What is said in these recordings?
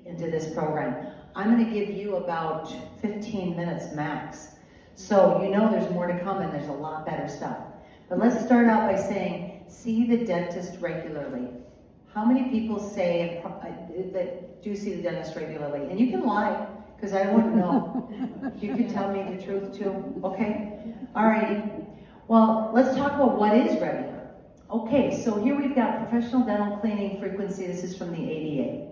into this program. I'm going to give you about 15 minutes max. So you know there's more to come and there's a lot better stuff. But let's start out by saying, see the dentist regularly. How many people say that do see the dentist regularly? And you can lie, because I wouldn't know. You can tell me the truth too, okay? Alrighty. Well, let's talk about what is regular. Okay, so here we've got professional dental cleaning frequency. This is from the ADA.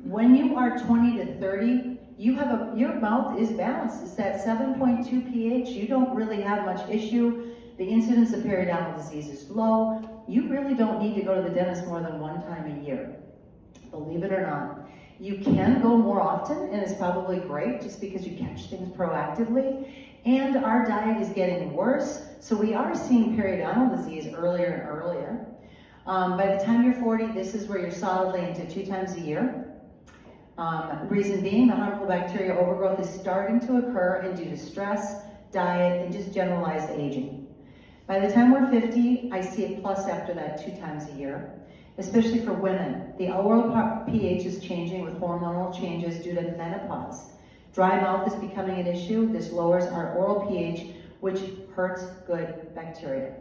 When you are 20 to 30, your mouth is balanced. It's at 7.2 pH. You don't really have much issue. The incidence of periodontal disease is low. You really don't need to go to the dentist more than one time a year, believe it or not. You can go more often, and it's probably great just because you catch things proactively. And our diet is getting worse, so we are seeing periodontal disease earlier and earlier. By the time you're 40, this is where you're solidly into 2 times a year. Reason being, the harmful bacteria overgrowth is starting to occur and due to stress, diet, and just generalized aging. By the time we're 50, I see a plus after that 2 times a year, especially for women. The oral pH is changing with hormonal changes due to menopause. Dry mouth is becoming an issue. This lowers our oral pH, which hurts good bacteria.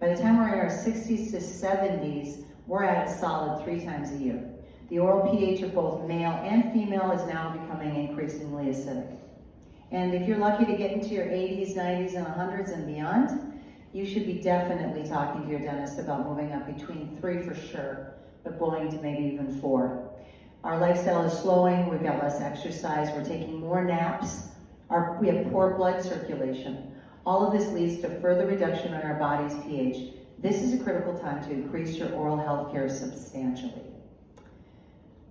By the time we're in our 60s to 70s, we're at a solid 3 times a year. The oral pH of both male and female is now becoming increasingly acidic. And if you're lucky to get into your 80s, 90s, and 100s and beyond, you should be definitely talking to your dentist about moving up between 3 for sure, but going to maybe even 4. Our lifestyle is slowing, we've got less exercise, we're taking more naps, we have poor blood circulation. All of this leads to further reduction in our body's pH. This is a critical time to increase your oral health care substantially.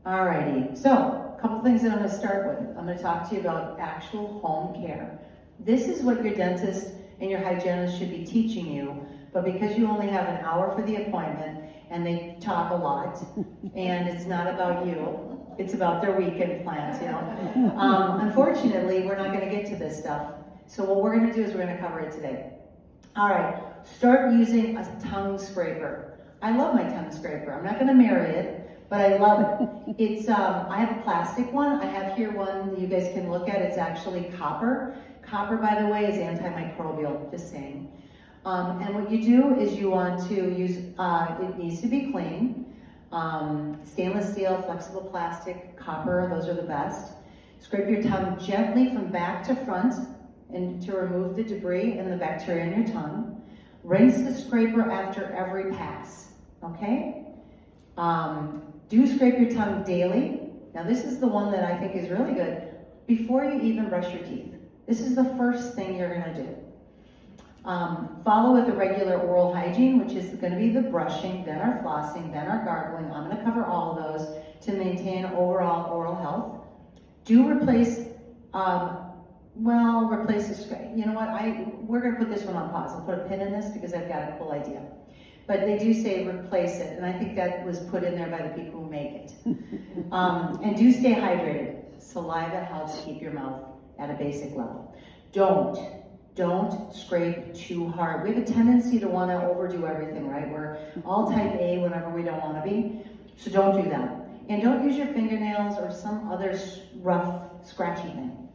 Alrighty, so a couple things that I'm going to start with. I'm going to talk to you about actual home care. This is what your dentist and your hygienist should be teaching you, but because you only have an hour for the appointment and they talk a lot, and it's not about you, it's about their weekend plans, you know. Unfortunately, we're not going to get to this stuff. So what we're going to do is we're going to cover it today. All right, start using a tongue scraper. I love my tongue scraper. I'm not going to marry it, but I love it. It's I have a plastic one. I have here one you guys can look at. It's actually copper. Copper, by the way, is antimicrobial, just saying. And what you do is you want to use, it needs to be clean. Stainless steel, flexible plastic, copper, those are the best. Scrape your tongue gently from back to front and to remove the debris and the bacteria in your tongue. Rinse the scraper after every pass, okay? Do scrape your tongue daily. Now this is the one that I think is really good. Before you even brush your teeth. This is the first thing you're gonna do. Follow with a regular oral hygiene, which is gonna be the brushing, then our flossing, then our gargling. I'm gonna cover all of those to maintain overall oral health. Do replace, replace the scrape. You know what, we're gonna put this one on pause. I'll put a pin in this because I've got a cool idea. But they do say replace it, and I think that was put in there by the people who make it. And do stay hydrated. Saliva helps keep your mouth at a basic level. Don't scrape too hard. We have a tendency to want to overdo everything, right? We're all type A whenever we don't want to be. So don't do that. And don't use your fingernails or some other rough, scratchy thing.